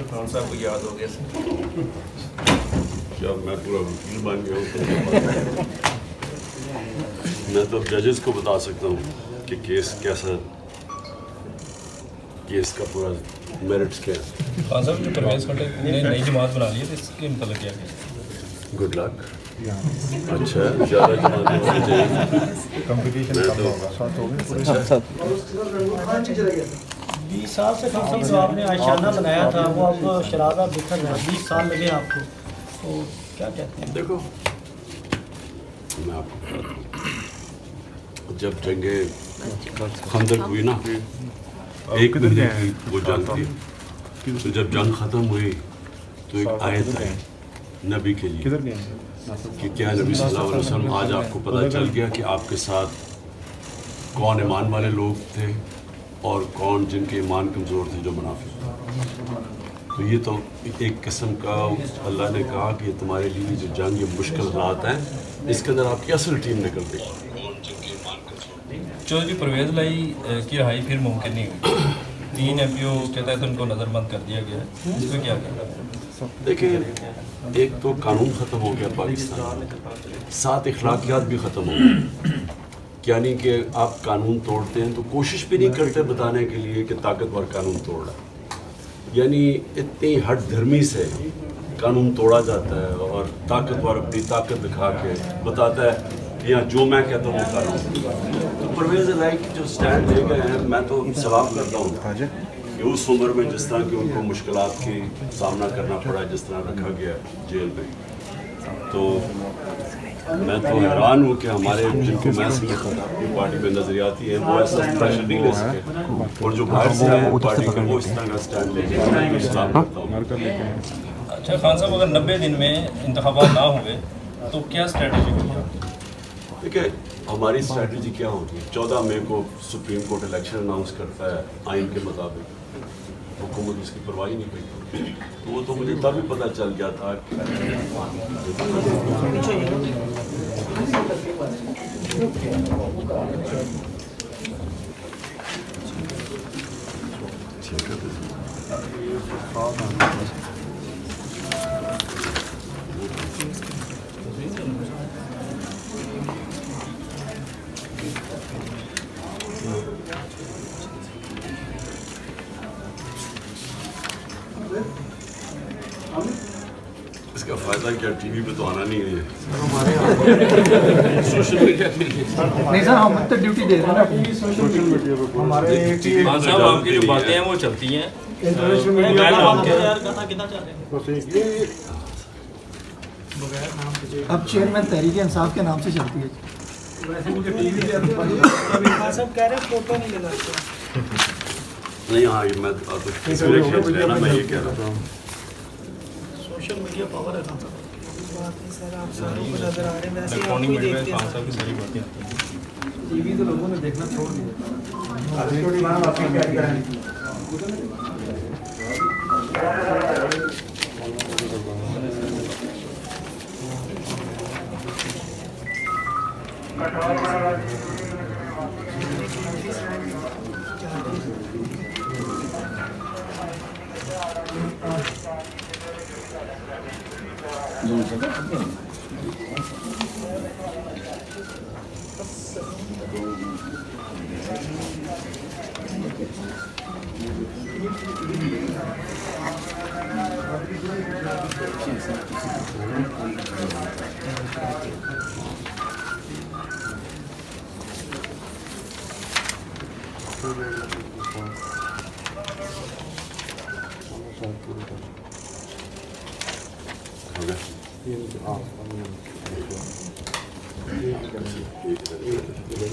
खान साहब को याद हो गया जब मैं पूरा वकील बन गया हूँ मैं तो जजेस को बता सकता हूँ कि केस कैसा, केस का पूरा मेरिट्स क्या है। खान साहब जो परवेज खट्टर ने नई जमात बना ली है तो इसके मतलब क्या है? Good luck. अच्छा है, ज़्यादा जमातें होनी चाहिए। कंपटीशन कम होगा। 20 साल से कम से कम आपने आशियाना बनाया था, वो अब शराबा बिखर रहा है, 20 साल लगे आपको, तो क्या कहते हैं? देखो मैं आपको बताता हूँ, जब जंगे खंदक हुई ना, एक महीने की वो जंग थी, तो जब जंग ख़त्म हुई तो एक आयत आई नबी के लिए कि क्या नबी सल्लल्लाहु अलैहि वसल्लम आज आपको पता चल गया कि आपके साथ कौन ईमान वाले लोग थे और कौन जिनके ईमान कमज़ोर थे, जो मुनाफिक। तो ये तो एक किस्म का अल्लाह ने कहा कि तुम्हारे लिए जो जंग, ये मुश्किल हालात हैं, इसके अंदर आपकी असल टीम निकल गई। चौधरी परवेज लाई की रहाई फिर मुमकिन नहीं हुई। 3 MPO के तहत उनको नज़रबंद कर दिया गया है, इसमें क्या कहना है? देखिए, एक तो कानून ख़त्म हो गया पाकिस्तान, 7 इखलाकियात भी ख़त्म हो गए। यानी कि आप कानून तोड़ते हैं तो कोशिश भी नहीं करते बताने के लिए कि ताकतवर कानून तोड़ा, यानी इतनी हट धर्मी से कानून तोड़ा जाता है और ताकतवर अपनी ताकत दिखा के बताता है कि यहाँ जो मैं कहता हूँ कानून। तो परवेज़ इलाही की जो स्टैंड ले गए हैं, मैं तो सलाम करता हूँ कि उस उम्र में जिस तरह की उनको मुश्किलात की सामना करना पड़ा, जिस तरह रखा गया जेल में, तो मैं तो हैरान हूँ कि हमारे जिनको मैं समझता था अपनी पार्टी में नजरियाती है, वो ऐसा प्रेशर नहीं ले सके, और जो बाहर से आए पार्टी के वो इस तरह का स्टैंड ले गए। अच्छा खान साहब, अगर 90 दिन में इंतखाबात ना हुए तो क्या स्ट्रेटजी होगी? देखिए, हमारी स्ट्रेटजी क्या होगी? 14 मई को सुप्रीम कोर्ट इलेक्शन अनाउंस करता है आइन के मुताबिक, हुकूमत उसकी परवाह नहीं करती, तो वो तो मुझे तभी पता चल गया था कि इसका फ़ायदा क्या, टीवी पे तो आना नहीं है, सोशल मीडिया के लिए। नहीं सर, हम तो ड्यूटी दे रहे हैं ना सोशल मीडिया पे। हमारे खान साहब, आपकी जो बातें हैं वो चलती हैं। अब चेयरमैन तहरीक इंसाफ के नाम से चलती है। वैसे मुझे टीवी पे सब कह रहे हैं फोटो नहीं लगाते नहीं। हाँ, ये मैं तो मैं ये कह रहा था, सोशल मीडिया पावर है। सर आप सारों को नजर आ रहे हैं, वैसे इलेक्ट्रॉनिक मीडिया में खान साहब की सारी बातें आती हैं। टीवी तो लोगों ने देखना छोड़ दिया। Okay.